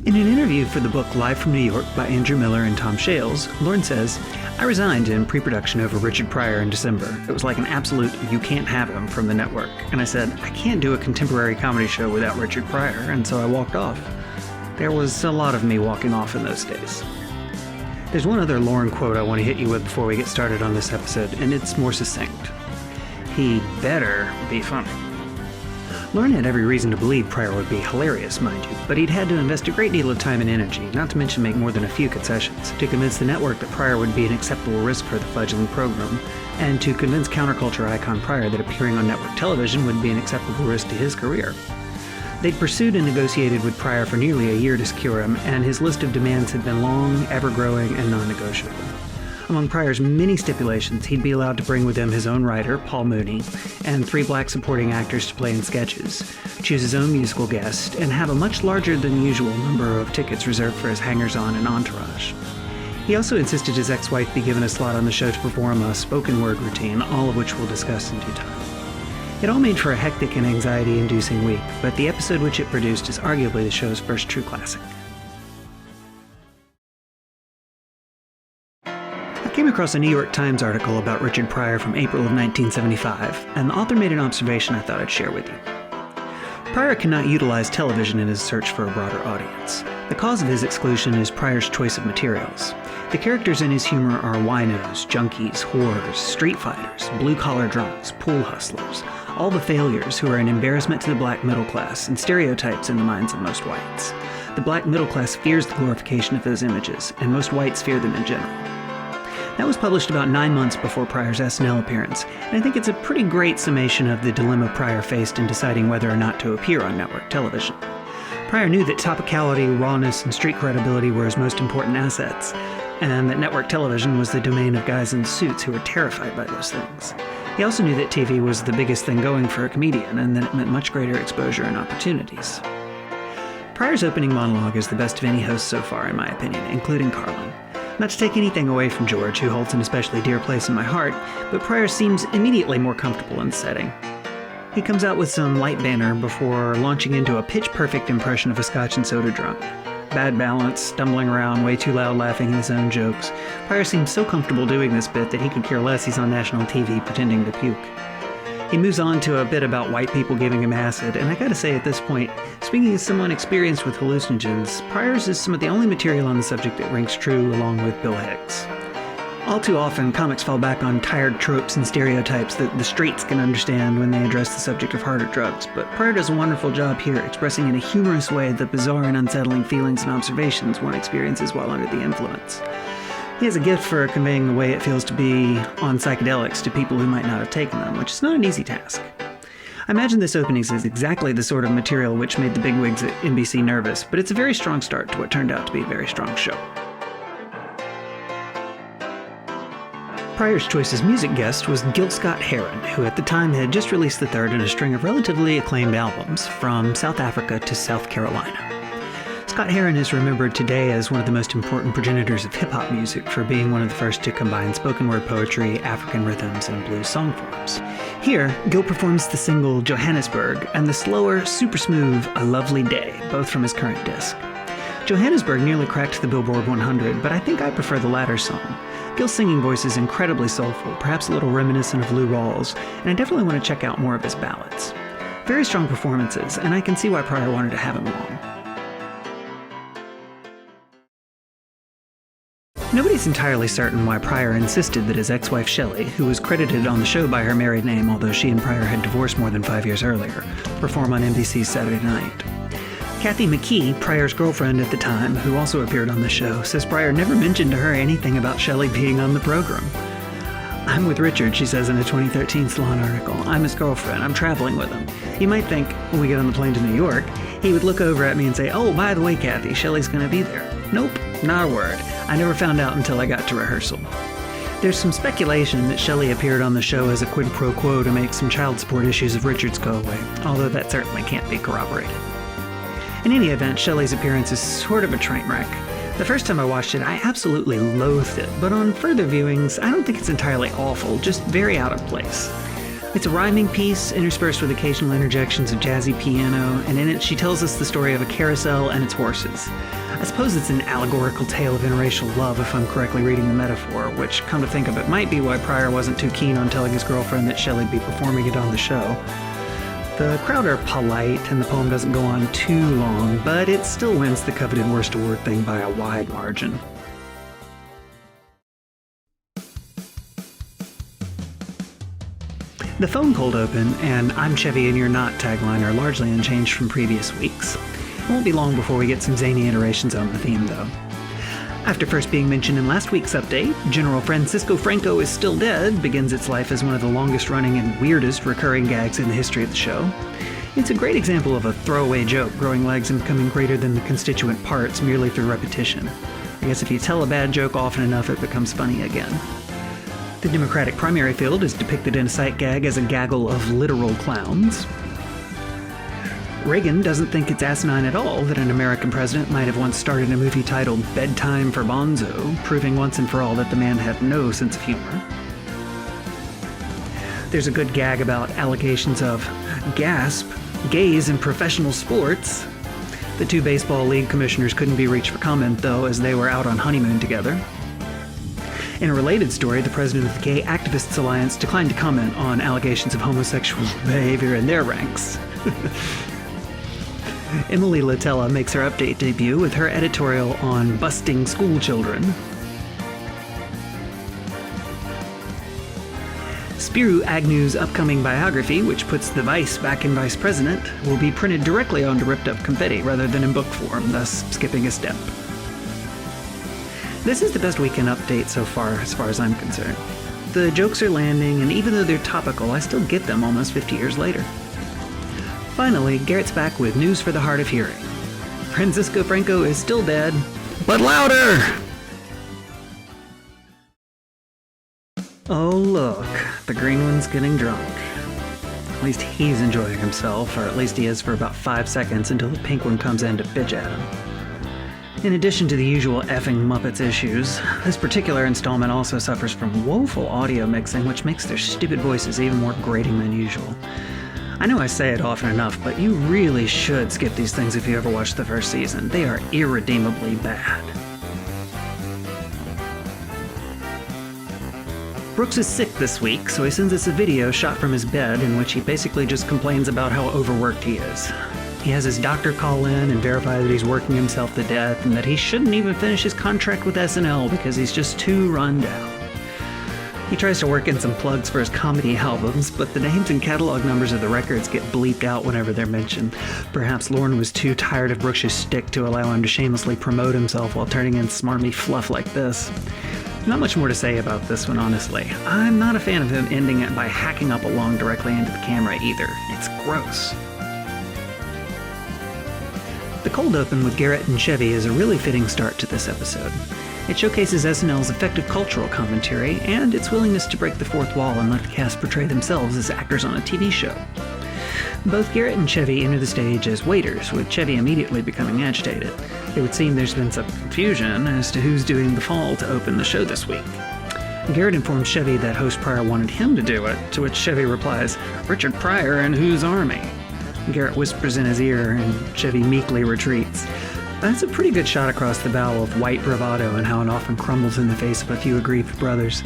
In an interview for the book Live from New York by Andrew Miller and Tom Shales, Lorne says, "I resigned in pre-production over Richard Pryor in December. It was like an absolute you can't have him from the network. And I said, I can't do a contemporary comedy show without Richard Pryor, and so I walked off. There was a lot of me walking off in those days." There's one other Lorne quote I want to hit you with before we get started on this episode, and it's more succinct. He better be funny. Lorne had every reason to believe Pryor would be hilarious, mind you, but he'd had to invest a great deal of time and energy, not to mention make more than a few concessions, to convince the network that Pryor would be an acceptable risk for the fledgling program, and to convince counterculture icon Pryor that appearing on network television would be an acceptable risk to his career. They'd pursued and negotiated with Pryor for nearly a year to secure him, and his list of demands had been long, ever-growing, and non-negotiable. Among Pryor's many stipulations, he'd be allowed to bring with him his own writer, Paul Mooney, and 3 black supporting actors to play in sketches, choose his own musical guest, and have a much larger than usual number of tickets reserved for his hangers-on and entourage. He also insisted his ex-wife be given a slot on the show to perform a spoken word routine, all of which we'll discuss in due time. It all made for a hectic and anxiety-inducing week, but the episode which it produced is arguably the show's first true classic. I came across a New York Times article about Richard Pryor from April of 1975, and the author made an observation I thought I'd share with you. Pryor cannot utilize television in his search for a broader audience. The cause of his exclusion is Pryor's choice of materials. The characters in his humor are winos, junkies, whores, street fighters, blue-collar drunks, pool hustlers, all the failures who are an embarrassment to the black middle class and stereotypes in the minds of most whites. The black middle class fears the glorification of those images, and most whites fear them in general. That was published about 9 months before Pryor's SNL appearance, and I think it's a pretty great summation of the dilemma Pryor faced in deciding whether or not to appear on network television. Pryor knew that topicality, rawness, and street credibility were his most important assets, and that network television was the domain of guys in suits who were terrified by those things. He also knew that TV was the biggest thing going for a comedian, and that it meant much greater exposure and opportunities. Pryor's opening monologue is the best of any host so far, in my opinion, including Carlin. Not to take anything away from George, who holds an especially dear place in my heart, but Pryor seems immediately more comfortable in the setting. He comes out with some light banter before launching into a pitch-perfect impression of a scotch and soda drunk. Bad balance, stumbling around, way too loud laughing at his own jokes. Pryor seems so comfortable doing this bit that he could care less he's on national TV pretending to puke. He moves on to a bit about white people giving him acid, and I gotta say at this point, speaking as someone experienced with hallucinogens, Pryor's is some of the only material on the subject that rings true along with Bill Hicks. All too often, comics fall back on tired tropes and stereotypes that the streets can understand when they address the subject of harder drugs, but Pryor does a wonderful job here expressing in a humorous way the bizarre and unsettling feelings and observations one experiences while under the influence. He has a gift for conveying the way it feels to be on psychedelics to people who might not have taken them, which is not an easy task. I imagine this opening is exactly the sort of material which made the bigwigs at NBC nervous, but it's a very strong start to what turned out to be a very strong show. Pryor's choice as music guest was Scott-Heron, who at the time had just released the third in a string of relatively acclaimed albums, from South Africa to South Carolina. Scott-Heron is remembered today as one of the most important progenitors of hip-hop music for being one of the first to combine spoken word poetry, African rhythms, and blues song forms. Here, Gil performs the single Johannesburg and the slower, super smooth A Lovely Day, both from his current disc. Johannesburg nearly cracked the Billboard 100, but I think I prefer the latter song. Gil's singing voice is incredibly soulful, perhaps a little reminiscent of Lou Rawls, and I definitely want to check out more of his ballads. Very strong performances, and I can see why Pryor wanted to have him along. Nobody's entirely certain why Pryor insisted that his ex-wife Shelley, who was credited on the show by her married name although she and Pryor had divorced more than 5 years earlier, perform on NBC's Saturday Night. Kathy McKee, Pryor's girlfriend at the time, who also appeared on the show, says Pryor never mentioned to her anything about Shelley being on the program. "I'm with Richard," she says in a 2013 Salon article. "I'm his girlfriend. I'm traveling with him. You might think, when we get on the plane to New York, he would look over at me and say, 'Oh, by the way, Kathy, Shelley's going to be there.' Nope, not a word. I never found out until I got to rehearsal." There's some speculation that Shelley appeared on the show as a quid pro quo to make some child support issues of Richard's go away, although that certainly can't be corroborated. In any event, Shelley's appearance is sort of a train wreck. The first time I watched it, I absolutely loathed it, but on further viewings, I don't think it's entirely awful, just very out of place. It's a rhyming piece, interspersed with occasional interjections of jazzy piano, and in it she tells us the story of a carousel and its horses. I suppose it's an allegorical tale of interracial love, if I'm correctly reading the metaphor, which, come to think of it, might be why Pryor wasn't too keen on telling his girlfriend that Shelley'd be performing it on the show. The crowd are polite, and the poem doesn't go on too long, but it still wins the coveted worst award thing by a wide margin. The phone cold open and "I'm Chevy and you're not" tagline are largely unchanged from previous weeks. It won't be long before we get some zany iterations on the theme, though. After first being mentioned in last week's update, General Francisco Franco is still dead begins its life as one of the longest-running and weirdest recurring gags in the history of the show. It's a great example of a throwaway joke growing legs and becoming greater than the constituent parts merely through repetition. I guess if you tell a bad joke often enough, it becomes funny again. The Democratic primary field is depicted in a sight gag as a gaggle of literal clowns. Reagan doesn't think it's asinine at all that an American president might have once started a movie titled Bedtime for Bonzo, proving once and for all that the man had no sense of humor. There's a good gag about allegations of, gasp, gays in professional sports. The two baseball league commissioners couldn't be reached for comment, though, as they were out on honeymoon together. In a related story, the president of the Gay Activists Alliance declined to comment on allegations of homosexual behavior in their ranks. Emily Latella makes her update debut with her editorial on busting school children. Spiro Agnew's upcoming biography, which puts the vice back in vice president, will be printed directly onto ripped-up confetti rather than in book form, thus skipping a step. This is the best weekend update so far, as far as I'm concerned. The jokes are landing, and even though they're topical, I still get them almost 50 years later. Finally, Garrett's back with news for the hard of hearing. Francisco Franco is still dead, but louder! Oh look, the green one's getting drunk. At least he's enjoying himself, or at least he is for about 5 seconds until the pink one comes in to bitch at him. In addition to the usual effing Muppets issues, this particular installment also suffers from woeful audio mixing, which makes their stupid voices even more grating than usual. I know I say it often enough, but you really should skip these things if you ever watched the first season. They are irredeemably bad. Brooks is sick this week, so he sends us a video shot from his bed in which he basically just complains about how overworked he is. He has his doctor call in and verify that he's working himself to death and that he shouldn't even finish his contract with SNL because he's just too run down. He tries to work in some plugs for his comedy albums, but the names and catalog numbers of the records get bleeped out whenever they're mentioned. Perhaps Lorne was too tired of Brooks' shtick to allow him to shamelessly promote himself while turning in smarmy fluff like this. Not much more to say about this one, honestly. I'm not a fan of him ending it by hacking up along directly into the camera either. It's gross. The cold open with Garrett and Chevy is a really fitting start to this episode. It showcases SNL's effective cultural commentary and its willingness to break the fourth wall and let the cast portray themselves as actors on a TV show. Both Garrett and Chevy enter the stage as waiters, with Chevy immediately becoming agitated. It would seem there's been some confusion as to who's doing the fall to open the show this week. Garrett informs Chevy that host Pryor wanted him to do it, to which Chevy replies, "Richard Pryor and whose army?" Garrett whispers in his ear, and Chevy meekly retreats. That's a pretty good shot across the bow of white bravado and how it often crumbles in the face of a few aggrieved brothers.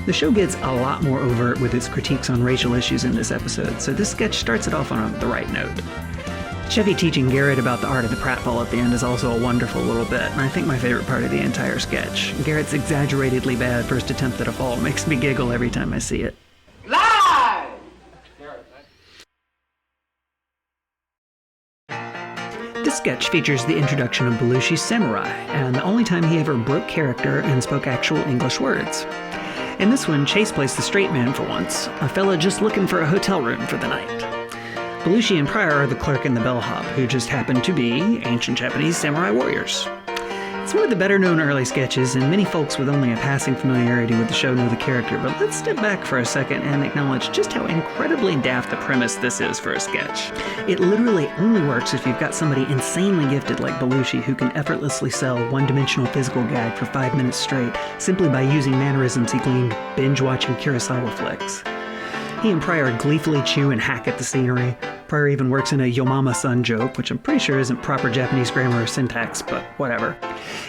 The show gets a lot more overt with its critiques on racial issues in this episode, so this sketch starts it off on the right note. Chevy teaching Garrett about the art of the pratfall at the end is also a wonderful little bit, and I think my favorite part of the entire sketch. Garrett's exaggeratedly bad first attempt at a fall makes me giggle every time I see it. Live! This sketch features the introduction of Belushi's samurai, and the only time he ever broke character and spoke actual English words. In this one, Chase plays the straight man for once, a fella just looking for a hotel room for the night. Belushi and Pryor are the clerk and the bellhop, who just happen to be ancient Japanese samurai warriors. It's one of the better-known early sketches, and many folks with only a passing familiarity with the show know the character, but let's step back for a second and acknowledge just how incredibly daft the premise this is for a sketch. It literally only works if you've got somebody insanely gifted like Belushi who can effortlessly sell one-dimensional physical gag for 5 minutes straight simply by using mannerisms he gleaned binge-watching Kurosawa flicks. He and Pryor gleefully chew and hack at the scenery. Pryor even works in a yo mama son joke, which I'm pretty sure isn't proper Japanese grammar or syntax, but whatever.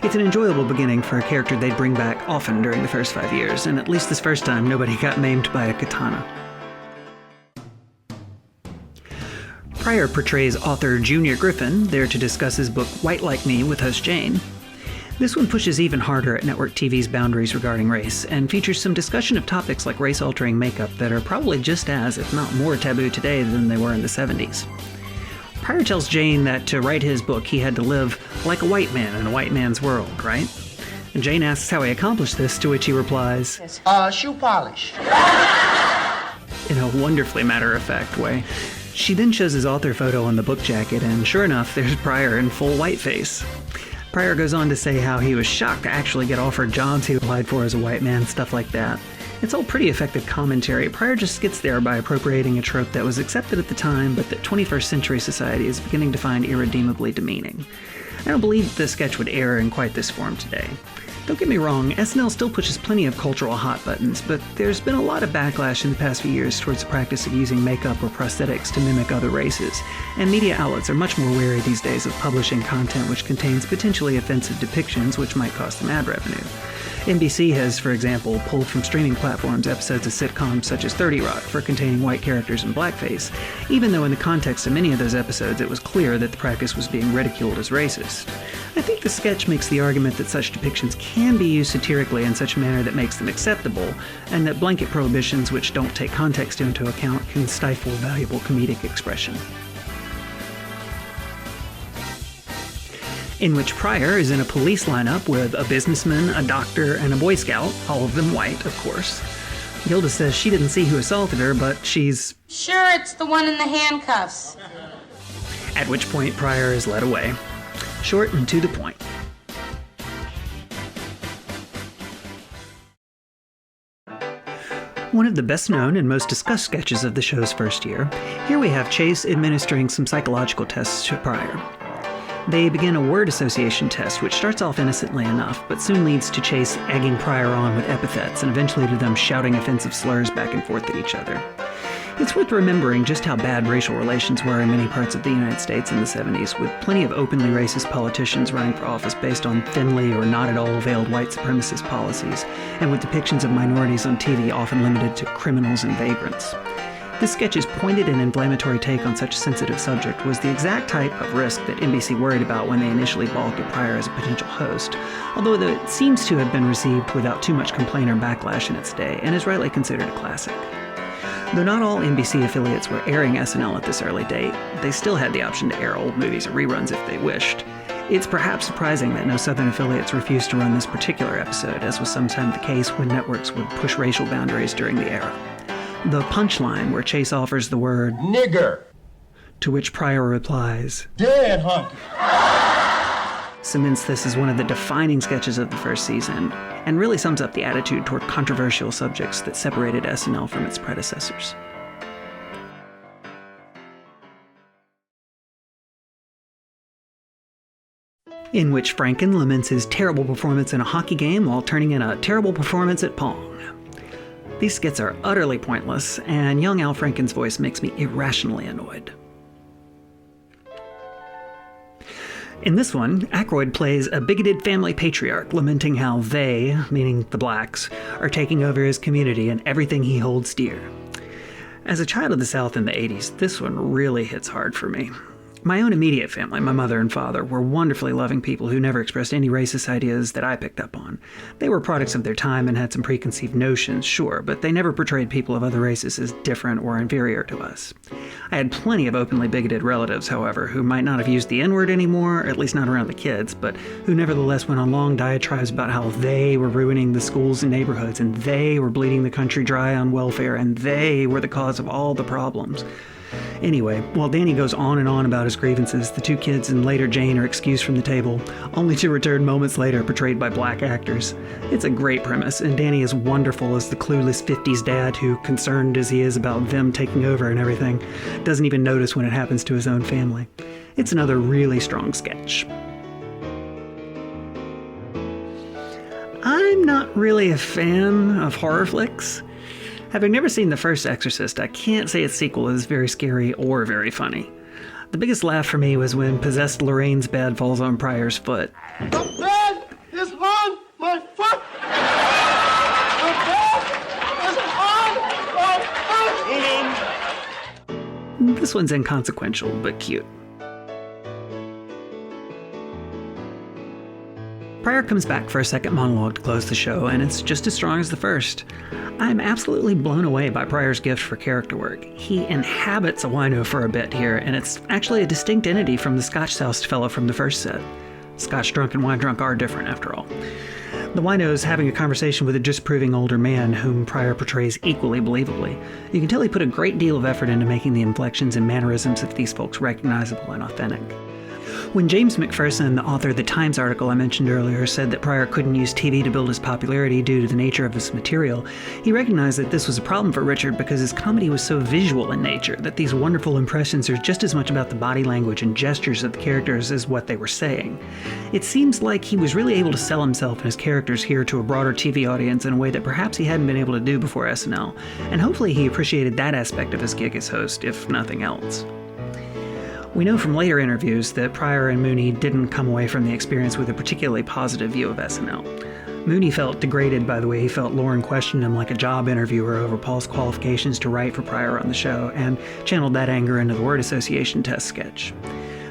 It's an enjoyable beginning for a character they'd bring back often during the first 5 years, and at least this first time nobody got maimed by a katana. Pryor portrays author Junior Griffin, there to discuss his book White Like Me with host Jane. This one pushes even harder at network TV's boundaries regarding race, and features some discussion of topics like race-altering makeup that are probably just as, if not more, taboo today than they were in the 70s. Pryor tells Jane that to write his book he had to live like a white man in a white man's world, right? And Jane asks how he accomplished this, to which he replies, shoe polish. in a wonderfully matter-of-fact way. She then shows his author photo on the book jacket, and sure enough, there's Pryor in full whiteface. Pryor goes on to say how he was shocked to actually get offered jobs he applied for as a white man, stuff like that. It's all pretty effective commentary. Pryor just gets there by appropriating a trope that was accepted at the time, but that 21st century society is beginning to find irredeemably demeaning. I don't believe the sketch would air in quite this form today. Don't get me wrong, SNL still pushes plenty of cultural hot buttons, but there's been a lot of backlash in the past few years towards the practice of using makeup or prosthetics to mimic other races, and media outlets are much more wary these days of publishing content which contains potentially offensive depictions which might cost them ad revenue. NBC has, for example, pulled from streaming platforms episodes of sitcoms such as 30 Rock for containing white characters in blackface, even though in the context of many of those episodes it was clear that the practice was being ridiculed as racist. I think the sketch makes the argument that such depictions can be used satirically in such a manner that makes them acceptable, and that blanket prohibitions which don't take context into account can stifle valuable comedic expression. In which Pryor is in a police lineup with a businessman, a doctor, and a Boy Scout, all of them white, of course. Gilda says she didn't see who assaulted her, but she's sure it's the one in the handcuffs. At which point Pryor is led away. Short and to the point. One of the best known and most discussed sketches of the show's first year, here we have Chase administering some psychological tests to Pryor. They begin a word association test, which starts off innocently enough, but soon leads to Chase egging Pryor on with epithets, and eventually to them shouting offensive slurs back and forth at each other. It's worth remembering just how bad racial relations were in many parts of the United States in the 70s, with plenty of openly racist politicians running for office based on thinly or not at all veiled white supremacist policies, and with depictions of minorities on TV often limited to criminals and vagrants. This sketch's pointed and inflammatory take on such a sensitive subject was the exact type of risk that NBC worried about when they initially balked at Pryor as a potential host, although it seems to have been received without too much complaint or backlash in its day, and is rightly considered a classic. Though not all NBC affiliates were airing SNL at this early date, they still had the option to air old movies or reruns if they wished. It's perhaps surprising that no Southern affiliates refused to run this particular episode, as was sometimes the case when networks would push racial boundaries during the era. The punchline, where Chase offers the word nigger, to which Pryor replies, dead hunky, cements this as one of the defining sketches of the first season, and really sums up the attitude toward controversial subjects that separated SNL from its predecessors. In which Franken laments his terrible performance in a hockey game while turning in a terrible performance at Pong. These skits are utterly pointless, and young Al Franken's voice makes me irrationally annoyed. In this one, Aykroyd plays a bigoted family patriarch lamenting how they, meaning the blacks, are taking over his community and everything he holds dear. As a child of the South in the 80s, this one really hits hard for me. My own immediate family, my mother and father, were wonderfully loving people who never expressed any racist ideas that I picked up on. They were products of their time and had some preconceived notions, sure, but they never portrayed people of other races as different or inferior to us. I had plenty of openly bigoted relatives, however, who might not have used the N-word anymore, at least not around the kids, but who nevertheless went on long diatribes about how they were ruining the schools and neighborhoods, and they were bleeding the country dry on welfare, and they were the cause of all the problems. Anyway, while Danny goes on and on about his grievances, the two kids and later Jane are excused from the table, only to return moments later portrayed by black actors. It's a great premise, and Danny is wonderful as the clueless 50s dad who, concerned as he is about them taking over and everything, doesn't even notice when it happens to his own family. It's another really strong sketch. I'm not really a fan of horror flicks. Having never seen the first Exorcist, I can't say its sequel is very scary or very funny. The biggest laugh for me was when possessed Lorraine's bed falls on Pryor's foot. The bed is on my foot! The bed is on my foot! This one's inconsequential, but cute. Pryor comes back for a second monologue to close the show, and it's just as strong as the first. I'm absolutely blown away by Pryor's gift for character work. He inhabits a wino for a bit here, and it's actually a distinct entity from the Scotch-soused fellow from the first set. Scotch drunk and wine drunk are different, after all. The wino's having a conversation with a disapproving older man whom Pryor portrays equally believably. You can tell he put a great deal of effort into making the inflections and mannerisms of these folks recognizable and authentic. When James McPherson, the author of the Times article I mentioned earlier, said that Pryor couldn't use TV to build his popularity due to the nature of his material, he recognized that this was a problem for Richard because his comedy was so visual in nature that these wonderful impressions are just as much about the body language and gestures of the characters as what they were saying. It seems like he was really able to sell himself and his characters here to a broader TV audience in a way that perhaps he hadn't been able to do before SNL, and hopefully he appreciated that aspect of his gig as host, if nothing else. We know from later interviews that Pryor and Mooney didn't come away from the experience with a particularly positive view of SNL. Mooney felt degraded by the way he felt Lauren questioned him like a job interviewer over Paul's qualifications to write for Pryor on the show, and channeled that anger into the word association test sketch.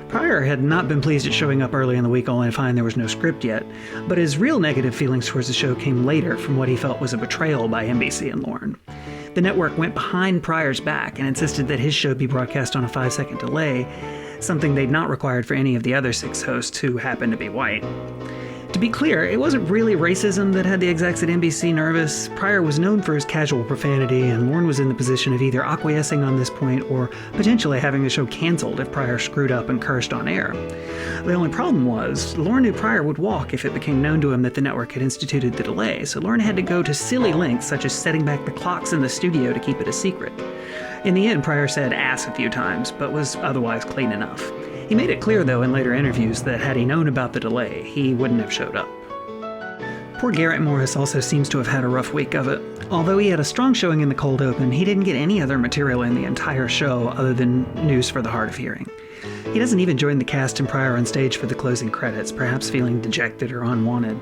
Pryor had not been pleased at showing up early in the week only to find there was no script yet, but his real negative feelings towards the show came later from what he felt was a betrayal by NBC and Lauren. The network went behind Pryor's back and insisted that his show be broadcast on a 5-second delay, something they'd not required for any of the other 6 hosts who happened to be white. To be clear, it wasn't really racism that had the execs at NBC nervous. Pryor was known for his casual profanity, and Lauren was in the position of either acquiescing on this point or potentially having the show canceled if Pryor screwed up and cursed on air. The only problem was, Lauren knew Pryor would walk if it became known to him that the network had instituted the delay, so Lauren had to go to silly lengths such as setting back the clocks in the studio to keep it a secret. In the end, Pryor said ass a few times, but was otherwise clean enough. He made it clear, though, in later interviews that had he known about the delay, he wouldn't have showed up. Poor Garrett Morris also seems to have had a rough week of it. Although he had a strong showing in the cold open, he didn't get any other material in the entire show other than news for the hard of hearing. He doesn't even join the cast and Pryor on stage for the closing credits, perhaps feeling dejected or unwanted.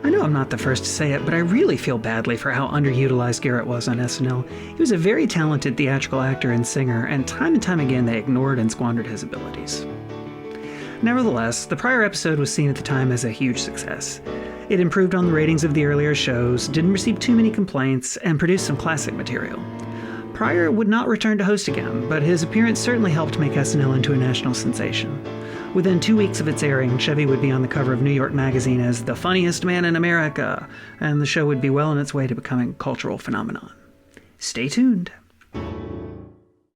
I know I'm not the first to say it, but I really feel badly for how underutilized Garrett was on SNL. He was a very talented theatrical actor and singer, and time again they ignored and squandered his abilities. Nevertheless, the Pryor episode was seen at the time as a huge success. It improved on the ratings of the earlier shows, didn't receive too many complaints, and produced some classic material. Pryor would not return to host again, but his appearance certainly helped make SNL into a national sensation. Within 2 weeks of its airing, Chevy would be on the cover of New York Magazine as the funniest man in America, and the show would be well on its way to becoming a cultural phenomenon. Stay tuned.